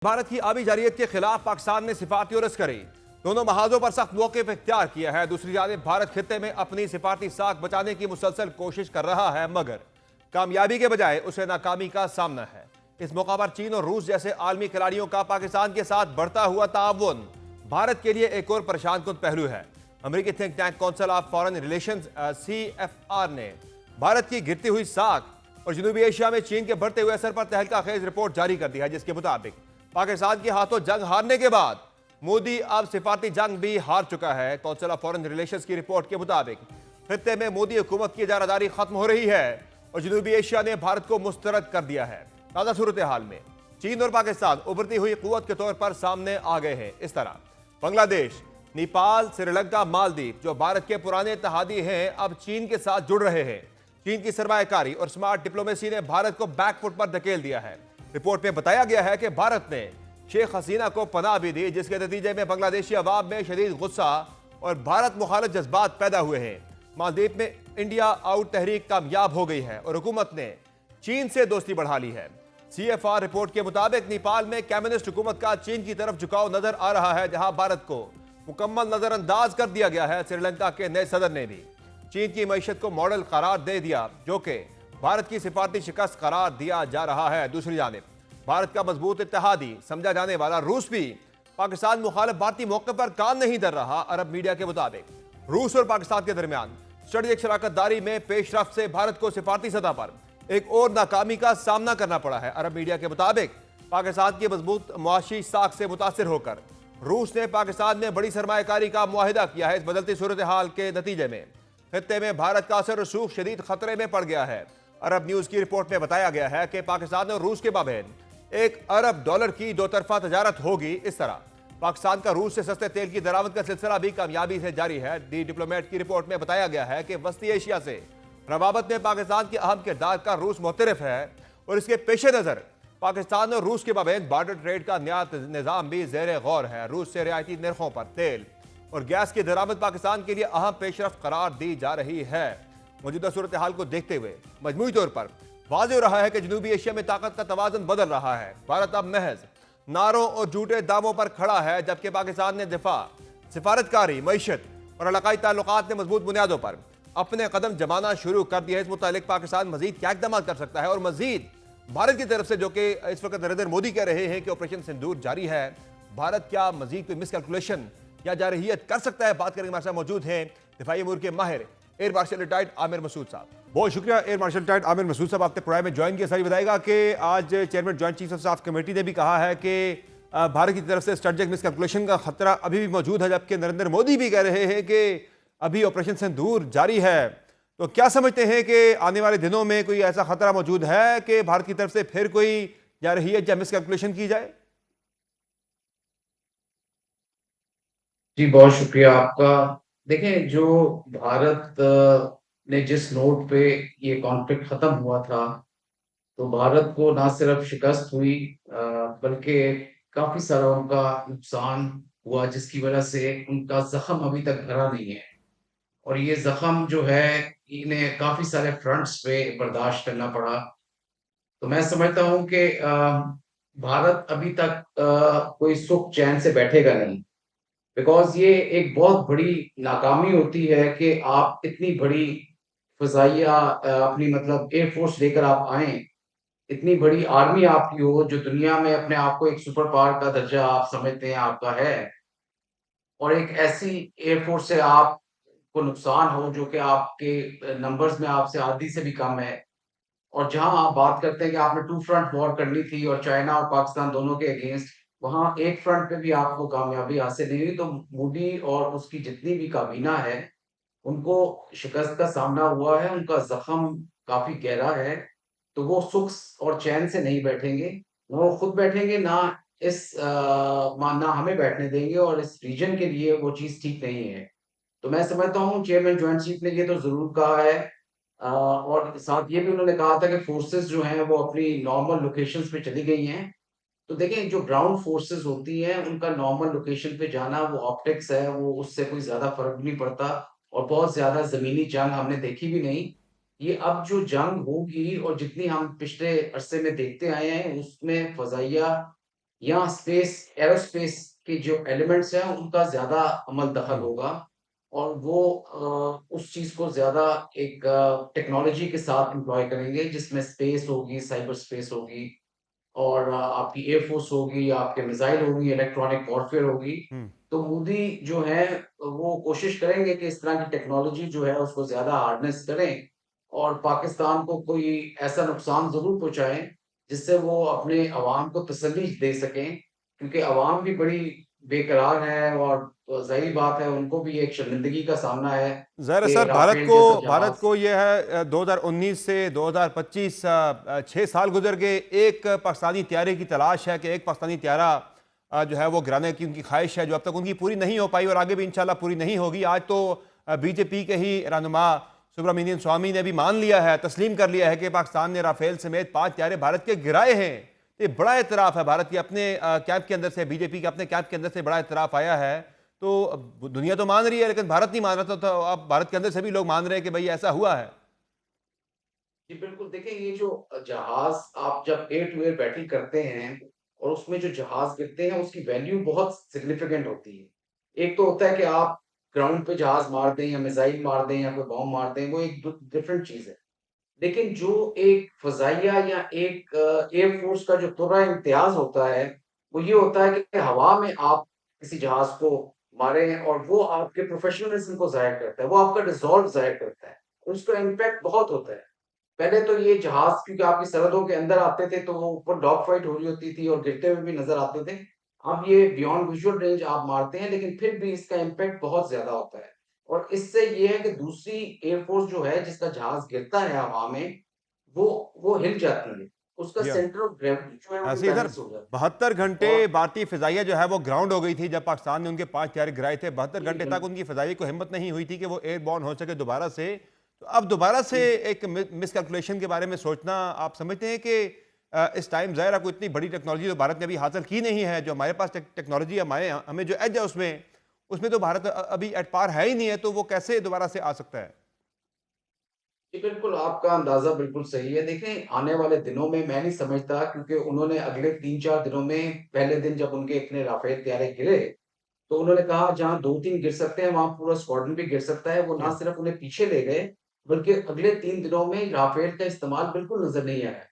भारत की आबी जारियत के खिलाफ पाकिस्तान ने सिफारती उर्स करी। दोनों महाजों पर सख्त मौक़िफ़ इख्तियार किया है। दूसरी जानिब भारत खित्ते में अपनी सिफारती साख बचाने की मुसलसल कोशिश कर रहा है, मगर कामयाबी के बजाय उसे नाकामी का सामना है। इस मौका पर चीन और रूस जैसे आलमी खिलाड़ियों का पाकिस्तान के साथ बढ़ता हुआ ताउन भारत के लिए एक और परेशान कुन पहलू है। अमरीकी think tank council of foreign relations CFR ने भारत की गिरती हुई साख और जनूबी एशिया में चीन के बढ़ते हुए असर पर तहलका खेज रिपोर्ट जारी कर दी है, जिसके मुताबिक पाकिस्तान के हाथों जंग हारने के बाद मोदी अब सिफारती जंग भी हार चुका है। काउंसिल ऑफ फॉरेन रिलेशंस की रिपोर्ट के मुताबिक खित्ते में मोदी हुकूमत की इजारादारी खत्म हो रही है और जनूबी एशिया ने भारत को मुस्तरद कर दिया है। ताज़ा सूरत हाल में चीन और पाकिस्तान उभरती हुई कुव्वत के तौर पर सामने आ गए हैं। इस तरह बांग्लादेश, नेपाल, श्रीलंका, मालदीव जो भारत के पुराने इत्तेहादी हैं, अब चीन के साथ जुड़ रहे हैं। चीन की सरमायाकारी और स्मार्ट डिप्लोमेसी ने भारत को बैकफुट पर धकेल दिया है। रिपोर्ट में बताया गया है कि भारत ने शेख हसीना को पनाह भी दी, जिसके नतीजे में बांग्लादेशी अवाम में शदीद गुस्सा और भारत मुखालिफ जज्बात पैदा हुए हैं। मालदीव में इंडिया आउट तहरीक कामयाब हो गई है और हुकूमत ने चीन से दोस्ती बढ़ा ली है। CFR रिपोर्ट के मुताबिक नेपाल में कम्युनिस्ट हुकूमत का चीन की तरफ झुकाव नजर आ रहा है, जहां भारत को मुकम्मल नजरअंदाज कर दिया गया है। श्रीलंका के नए सदर ने भी चीन की मईशत को मॉडल करार दे दिया, जो कि भारत की सिफारती शिकस्त करार दिया जा रहा है। दूसरी जानिब भारत का मजबूत इत्तेहादी समझा जाने वाला रूस भी पाकिस्तान मुखालिफ भारतीय मौके पर कान नहीं धर रहा। अरब मीडिया के मुताबिक रूस और पाकिस्तान के दरमियान स्ट्रेटेजिक शराकतदारी में पेशरफ्त से भारत को सिफारती सतह पर एक और नाकामी का सामना करना पड़ा है। अरब मीडिया के मुताबिक पाकिस्तान की मजबूत मुआशी साख से मुतासिर होकर रूस ने पाकिस्तान में बड़ी सरमायाकारी का मुआहिदा किया है। इस बदलती सूरत हाल के नतीजे में खित्ते में भारत का असर रसूख शदीद खतरे में पड़ गया है। अरब न्यूज की रिपोर्ट में बताया गया है कि पाकिस्तान और रूस के माबैन $1 अरब की दो तरफा तजारत होगी। इस तरह पाकिस्तान का रूस से सस्ते तेल की दरामद का सिलसिला भी कामयाबी से जारी है। दी डिप्लोमेट की रिपोर्ट में बताया गया है कि वस्ती एशिया से रवाबत में पाकिस्तान के अहम किरदार का रूस मुतरफ है और इसके पेश नज़र पाकिस्तान और रूस के माबैन बॉर्डर ट्रेड का नया निज़ाम भी ज़ेर गौर है। रूस से रियायती नरखों पर तेल और गैस की दरामद पाकिस्तान के लिए अहम पेशरफ्त करार दी जा रही है। मौजूदा सूरत हाल को देखते हुए मजमूई तौर पर वाज़ेह हो रहा है कि जनूबी एशिया में ताकत का तवाज़ुन बदल रहा है। भारत अब महज नारों और झूठे दावों पर खड़ा है, जबकि पाकिस्तान ने दिफा, सिफारतकारी, मईशत और इलाकाई ताल्लुकात ने मजबूत बुनियादों पर अपने कदम जमाना शुरू कर दिया है। इस मुतालिक पाकिस्तान मजीद क्या इकदाम कर सकता है और मजीद भारत की तरफ से, जो कि इस वक्त नरेंद्र मोदी कह रहे हैं कि ऑपरेशन सिंदूर जारी है, भारत क्या मजीद कोई मिसकैलकुलेशन या जारहियत कर सकता है? बात करेंगे। हमारे साथ मौजूद हैं दिफाई अमूर के माहिर air marshal retired Amir Masood sahab. बहुत शुक्रिया air marshal retired Amir Masood sahab, आपने प्रोग्राम में ज्वाइन किया। सारी बताएगा कि आज chairman joint chief of staff committee ने भी कहा है कि भारत की तरफ से स्ट्रेटेजिक मिसकैलकुलेशन का खतरा अभी भी मौजूद है, जबकि नरेंद्र मोदी भी कह रहे हैं कि अभी ऑपरेशन सिंदूर जारी है। तो क्या समझते हैं कि आने वाले दिनों में कोई ऐसा खतरा मौजूद है कि भारत की तरफ से फिर कोई जारहियत या मिसकैलकुलेशन की जाए? जी, बहुत शुक्रिया आपका। देखें, जो भारत ने जिस नोट पे ये कॉन्फ्लिक्ट खत्म हुआ था, तो भारत को ना सिर्फ शिकस्त हुई, बल्कि काफी सारा उनका नुकसान हुआ, जिसकी वजह से उनका जख्म अभी तक भरा नहीं है। और ये जख्म जो है, इन्हें काफी सारे फ्रंट्स पे बर्दाश्त करना पड़ा। तो मैं समझता हूँ कि भारत अभी तक कोई सुख चैन से बैठेगा नहीं। बिकॉज़ ये एक बहुत बड़ी नाकामी होती है कि आप इतनी बड़ी फ़ज़ाइया अपनी मतलब एयर फ़ोर्स लेकर आप आएँ, इतनी बड़ी आर्मी आपकी हो, जो दुनिया में अपने आप को एक सुपर पावर का दर्जा आप समझते हैं आपका है, और एक ऐसी एयर फ़ोर्स से आपको नुकसान हो जो कि आपके नंबर्स में आपसे आधी से भी कम है। और जहाँ आप बात करते हैं कि आपने टू फ्रंट वॉर करनी थी और चाइना और पाकिस्तान दोनों के अगेंस्ट, वहाँ एक फ्रंट पे भी आपको कामयाबी हासिल नहीं हुई। तो मोदी और उसकी जितनी भी काबीना है, उनको शिकस्त का सामना हुआ है, उनका ज़ख्म काफ़ी गहरा है। तो वो सुख और चैन से नहीं बैठेंगे, ना वो खुद बैठेंगे, ना ना हमें बैठने देंगे, और इस रीजन के लिए वो चीज़ ठीक नहीं है। तो मैं समझता हूँ चेयरमैन जॉइंट चीफ ने ये तो ज़रूर कहा है, और साथ ये भी उन्होंने कहा था कि फोर्सेस जो हैं वो अपनी नॉर्मल लोकेशंस पे चली गई हैं। तो देखें, जो ग्राउंड फोर्सेस होती हैं उनका नॉर्मल लोकेशन पे जाना, वो ऑप्टिक्स है, वो उससे कोई ज़्यादा फ़र्क नहीं पड़ता, और बहुत ज़्यादा ज़मीनी जंग हमने देखी भी नहीं। ये अब जो जंग होगी और जितनी हम पिछले अरसे में देखते आए हैं, उसमें फ़ज़ाइया या स्पेस एरोस्पेस के जो एलिमेंट्स हैं उनका ज़्यादा अमल दखल हम्म। होगा और वो उस चीज़ को ज़्यादा एक टेक्नोलॉजी के साथ एम्प्लॉय करेंगे जिसमें स्पेस होगी, साइबर स्पेस होगी और आपकी एयर फ़ोर्स होगी, आपके मिसाइल होंगी, इलेक्ट्रॉनिक वॉरफेयर होगी। हम्म। तो मोदी जो है वो कोशिश करेंगे कि इस तरह की टेक्नोलॉजी जो है उसको ज़्यादा हार्नेस करें और पाकिस्तान को कोई ऐसा नुकसान ज़रूर पहुँचाएँ, जिससे वो अपने अवाम को तसल्ली दे सकें। क्योंकि अवाम भी बड़ी बेकरार है और ज़ाहिर बात है उनको भी एक शर्मिंदगी का सामना है ज़ाहिर है कि सर, राफेल जैसा जहाज़। भारत को ये है 2019 से 2025 छः साल गुजर गए। एक पाकिस्तानी त्यारे की तलाश है कि एक पाकिस्तानी त्यारा जो है वो गिराने की उनकी ख्वाहिश है, जो अब तक उनकी पूरी नहीं हो पाई और आगे भी इंशाल्लाह पूरी नहीं होगी। आज तो बीजेपी के ही रहनुमा सुब्रमण्यम स्वामी ने भी मान लिया है, तस्लीम कर लिया है कि पाकिस्तान ने राफेल समेत 5 त्यारे भारत के गिराए हैं। ये बड़ा इतराफ़ है भारत के अपने कैंप के अंदर से, बीजेपी के अपने कैंप के अंदर से बड़ा इतराफ़ आया है। तो अब दुनिया तो मान रही है लेकिन भारत नहीं मान रहा था, तो अब भारत के अंदर से भी लोग मान रहे हैं कि भाई ऐसा हुआ है। जी, बिल्कुल देखिए ये जो जहाज़ आप जब एयर टू एयर बैटल करते हैं और उसमें जो जहाज़ गिरते हैं उसकी वैल्यू बहुत सिग्निफिकेंट होती है। एक तो होता है कि आप ग्राउंड पे जहाज़ मार दें या मिसाइल मार दें या कोई बॉम्ब मार दें, वो एक डिफरेंट चीज़ है। लेकिन जो एक फ़ज़ाइया या एक एयर फ़ोर्स का जो पूरा इम्तियाज़ होता है, वो ये होता है कि हवा में आप किसी जहाज़ को मारें और वो आपके प्रोफ़ेशनलिज़्म को ज़ाहिर करता है, वो आपका रिज़ॉल्व ज़ाहिर करता है। उसका इम्पैक्ट बहुत होता है। पहले तो ये जहाज़ क्योंकि आपकी सरहदों के अंदर आते थे, तो वो ऊपर डॉग फाइट हो रही होती थी और गिरते हुए भी नज़र आते थे। अब ये बियॉन्ड विज़ुअल रेंज आप मारते हैं, लेकिन फिर भी इसका इम्पैक्ट बहुत ज़्यादा होता है। और इससे ये है कि दूसरी एयर फ़ोर्स जो है, जिसका जहाज़ गिरता है हवा में, वो हिल जाती है। उसका या सेंटर ऑफ ग्रेविटी जो है, वो ऐसे ही सर, इम्बैलेंस हो जाता है। 72 घंटे और भारतीय फिजाइया जो है वो ग्राउंड हो गई थी जब पाकिस्तान ने उनके 5 त्यारे गिराए थे। 72 घंटे जी, तक उनकी फिजाइया को हिम्मत नहीं हुई थी कि वो एयरबॉर्न हो सके दोबारा से। तो अब दोबारा से जी। एक मिसकैलकुलेशन के बारे में सोचना, आप समझते हैं कि इस टाइम ज़ाहिर है कोई इतनी बड़ी टेक्नोलॉजी तो भारत ने अभी हासिल की नहीं है, जो हमारे पास टेक्नोलॉजी हमारे हमें जो एज है उसमें उसमें तो भारत अभी एट पार है ही नहीं है, तो वो कैसे दोबारा से आ सकता है? जी, बिल्कुल, आपका अंदाज़ा बिल्कुल सही है। देखें, आने वाले दिनों में मैं नहीं समझता क्योंकि उन्होंने अगले 3-4 दिनों में पहले दिन जब उनके इतने राफ़ेल तैयारे गिरे, तो उन्होंने कहा जहाँ 2-3 गिर सकते हैं, वहाँ पूरा स्क्वाड्रन भी गिर सकता है। वो ना या सिर्फ़ उन्हें पीछे ले गए, बल्कि अगले 3 दिनों में राफ़ेल का इस्तेमाल बिल्कुल नज़र नहीं आया।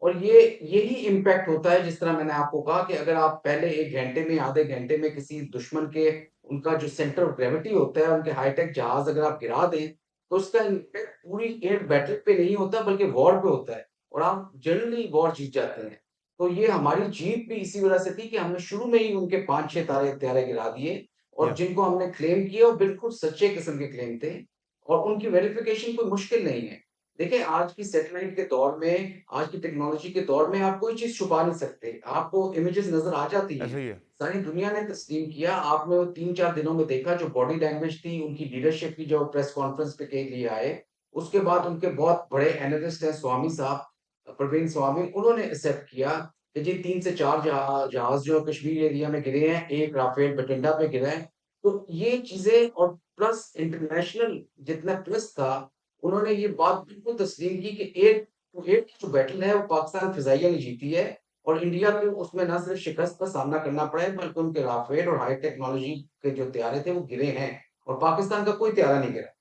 और ये यही इम्पैक्ट होता है जिस तरह मैंने आपको कहा कि अगर आप पहले 1 घंटे में, आधे घंटे में किसी दुश्मन के उनका जो सेंटर ऑफ ग्रेविटी होता है, उनके हाईटेक जहाज़ अगर आप गिरा दें, तो उसका इम्पैक्ट पूरी एयर बैटल पे नहीं होता बल्कि वॉर पे होता है और आप जनरली वॉर जीत जाते हैं। तो ये हमारी जीत भी इसी वज़ह से थी कि हमने शुरू में ही उनके 5-6 तैयारे गिरा दिए और या जिनको हमने क्लेम किए वो बिल्कुल सच्चे किस्म के क्लेम थे और उनकी वेरिफ़िकेशन कोई मुश्किल नहीं है। देखिए, आज की सैटेलाइट के दौर में, आज की टेक्नोलॉजी के दौर में आप कोई चीज़ छुपा नहीं सकते। आपको इमेजेस नज़र आ जाती हैं। ऐसा ही है। सारी दुनिया ने तस्लीम किया। आपने वो 3-4 दिनों में देखा जो बॉडी लैंग्वेज थी, उनकी लीडरशिप की जो प्रेस कॉन्फ्रेंस पे के लिए आए। उसके बाद उनके बहुत बड़े एनालिस्ट हैं स्वामी साहब, प्रवीण स्वामी, उन्होंने एक्सेप्ट किया कि जी 3 से 4 जहाज़ जो कश्मीर एरिया में गिरे हैं, 1 राफेल बठिंडा पे गिरा है। तो ये चीज़ें और प्लस इंटरनेशनल जितना प्रेस था, उन्होंने ये बात बिल्कुल तस्लीम की कि 1 टू 8 की जो बैटल है वो पाकिस्तान फ़िज़ाइया ने जीती है और इंडिया को उसमें ना सिर्फ शिकस्त का सामना करना पड़ा है बल्कि उनके राफ़ेल और हाई टेक्नोलॉजी के जो तैयारे थे वो गिरे हैं और पाकिस्तान का कोई तैयारा नहीं गिरा।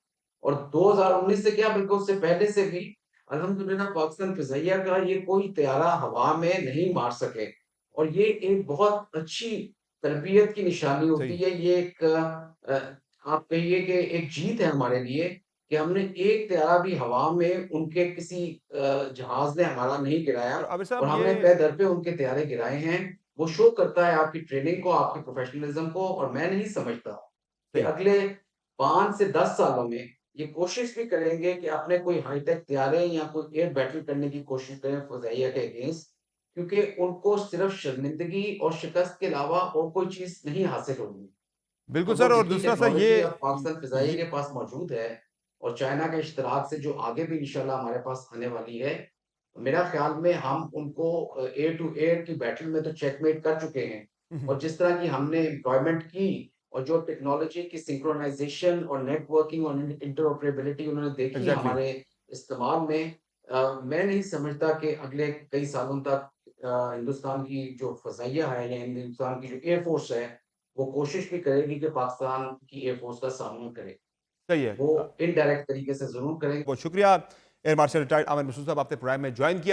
और 2019 से क्या बल्कि उससे पहले से भी अल्हम्दुलिल्लाह पाकिस्तान फ़िज़ाइया का ये कोई तैयारा हवा में नहीं मार सके और ये एक बहुत अच्छी तरबियत की निशानी होती सही। है। ये एक आप कहिए कि एक जीत है हमारे लिए कि हमने एक तैयारा भी हवा में उनके किसी जहाज़ ने हमारा नहीं गिराया और आबिद और साहब ये हमने पैर दर पे उनके तैयारे गिराए हैं। वो शो करता है आपकी ट्रेनिंग को, आपके प्रोफ़ेशनलिज़्म को और मैं नहीं समझता कि सही। अगले 5 से 10 सालों में ये कोशिश भी करेंगे कि अपने कोई हाईटेक तैयारे या कोई एयर बैटल करने की कोशिश करें फ़ज़ाइया के अगेंस्ट क्योंकि उनको सिर्फ़ शर्मिंदगी और शिकस्त के अलावा और कोई चीज़ नहीं हासिल होगी। बिल्कुल और वो सर, और जितनी दूसरा सर ये टेक्नोलॉज़ी अब पाकिस्तान फ़िज़ाइया ये के पास मौजूद है और चाइना के इश्तिराक से जो आगे भी इंशाल्लाह हमारे पास आने वाली है, मेरा ख़्याल में हम उनको एयर टू एयर की बैटल में तो चेकमेट कर चुके हैं। और जिस तरह की हमने एम्प्लॉयमेंट की और जो टेक्नोलॉज़ी की सिंक्रोनाइज़ेशन और नेटवर्किंग और इंटरऑपरेबिलिटी उन्होंने देखी एग्जैक्टली। हमारे इस्तेमाल में मैं नहीं समझता कि अगले कई सालों तक हिंदुस्तान की जो फ़ज़ाइया है या हिंदुस्तान की जो एयर फ़ोर्स है, वो कोशिश भी करेगी कि पाकिस्तान की एयर फ़ोर्स का सामना करे। सही है। वो इनडायरेक्ट तरीके से ज़रूर करेंगे। बहुत शुक्रिया air marshal retired Amir Masood sahab, आपने प्रोग्राम में ज्वाइन किया।